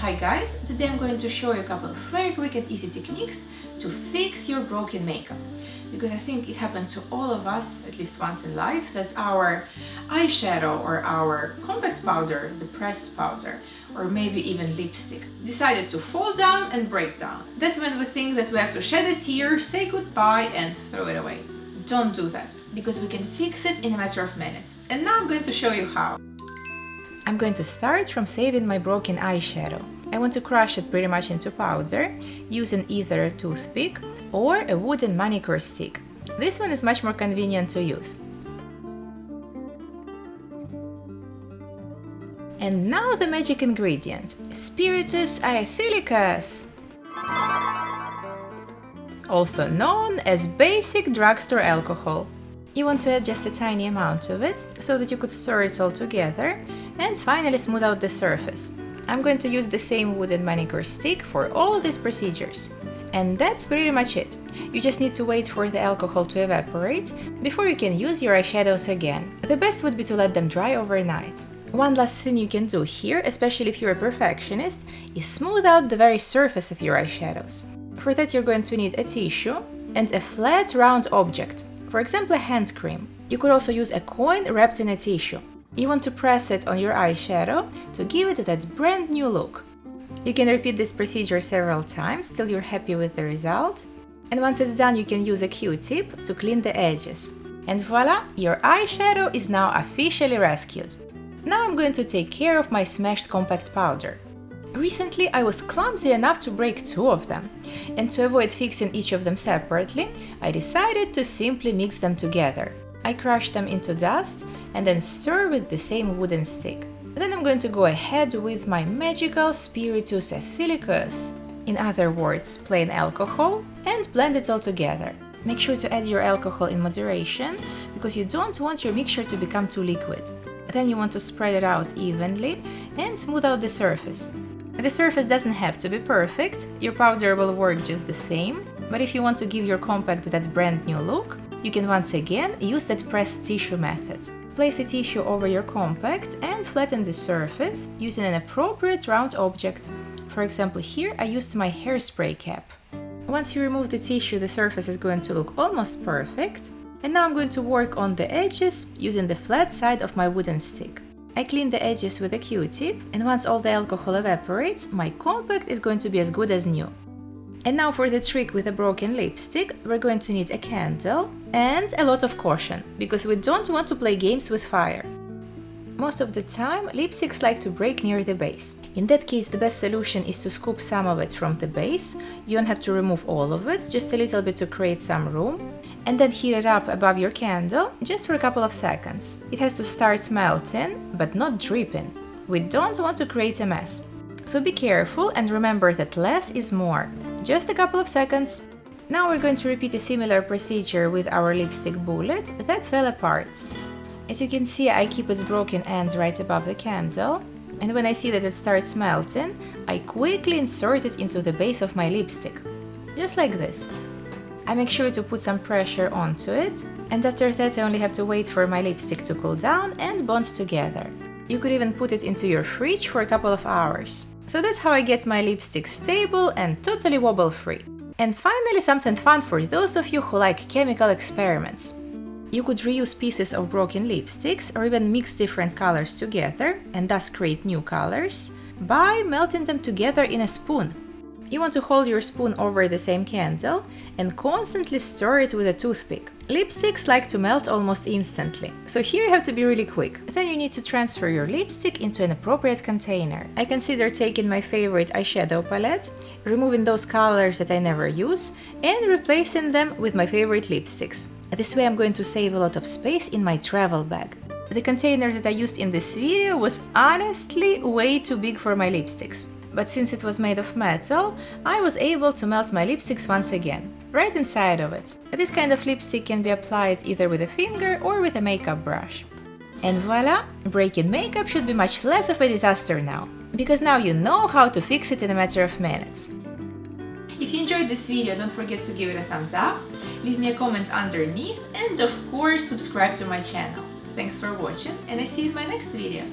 Hi guys, today I'm going to show you a couple of very quick and easy techniques to fix your broken makeup. Because I think it happened to all of us at least once in life that our eyeshadow or our compact powder, the pressed powder, or maybe even lipstick, decided to fall down and break down. That's when we think that we have to shed a tear, say goodbye and throw it away. Don't do that, because we can fix it in a matter of minutes. And now I'm going to show you how. I'm going to start from saving my broken eyeshadow. I want to crush it pretty much into powder, using either a toothpick or a wooden manicure stick. This one is much more convenient to use. And now the magic ingredient, Spiritus Aethylicus, also known as basic drugstore alcohol. You want to add just a tiny amount of it, so that you could stir it all together and finally smooth out the surface. I'm going to use the same wooden manicure stick for all these procedures. And that's pretty much it. You just need to wait for the alcohol to evaporate before you can use your eyeshadows again. The best would be to let them dry overnight. One last thing you can do here, especially if you're a perfectionist, is smooth out the very surface of your eyeshadows. For that you're going to need a tissue and a flat round object. For example, a hand cream. You could also use a coin wrapped in a tissue. You want to press it on your eyeshadow to give it that brand new look. You can repeat this procedure several times till you're happy with the result. And once it's done, you can use a Q-tip to clean the edges. And voila, your eyeshadow is now officially rescued. Now I'm going to take care of my smashed compact powder. Recently, I was clumsy enough to break two of them, and to avoid fixing each of them separately, I decided to simply mix them together. I crush them into dust and then stir with the same wooden stick. Then I'm going to go ahead with my magical Spiritus Aethylicus, in other words, plain alcohol, and blend it all together. Make sure to add your alcohol in moderation, because you don't want your mixture to become too liquid. Then you want to spread it out evenly and smooth out the surface. The surface doesn't have to be perfect, your powder will work just the same, but if you want to give your compact that brand new look, you can once again use that pressed tissue method. Place a tissue over your compact and flatten the surface using an appropriate round object. For example, here I used my hairspray cap. Once you remove the tissue, the surface is going to look almost perfect. And now I'm going to work on the edges using the flat side of my wooden stick. I clean the edges with a Q-tip, and once all the alcohol evaporates, my compact is going to be as good as new. And now for the trick with a broken lipstick, we're going to need a candle and a lot of caution, because we don't want to play games with fire. Most of the time, lipsticks like to break near the base. In that case, the best solution is to scoop some of it from the base. You don't have to remove all of it, just a little bit to create some room. And then heat it up above your candle, just for a couple of seconds. It has to start melting, but not dripping. We don't want to create a mess. So be careful and remember that less is more. Just a couple of seconds. Now we're going to repeat a similar procedure with our lipstick bullet that fell apart. As you can see, I keep its broken end right above the candle, and when I see that it starts melting, I quickly insert it into the base of my lipstick, just like this. I make sure to put some pressure onto it, and after that I only have to wait for my lipstick to cool down and bond together. You could even put it into your fridge for a couple of hours. So that's how I get my lipstick stable and totally wobble-free. And finally, something fun for those of you who like chemical experiments. You could reuse pieces of broken lipsticks or even mix different colors together and thus create new colors by melting them together in a spoon. You want to hold your spoon over the same candle and constantly stir it with a toothpick. Lipsticks like to melt almost instantly, so here you have to be really quick. Then you need to transfer your lipstick into an appropriate container. I consider taking my favorite eyeshadow palette, removing those colors that I never use, and replacing them with my favorite lipsticks. This way I'm going to save a lot of space in my travel bag. The container that I used in this video was honestly way too big for my lipsticks. But since it was made of metal, I was able to melt my lipsticks once again, right inside of it. This kind of lipstick can be applied either with a finger or with a makeup brush. And voila, breaking makeup should be much less of a disaster now, because now you know how to fix it in a matter of minutes. If you enjoyed this video, don't forget to give it a thumbs up, leave me a comment underneath, and of course subscribe to my channel. Thanks for watching, and I see you in my next video.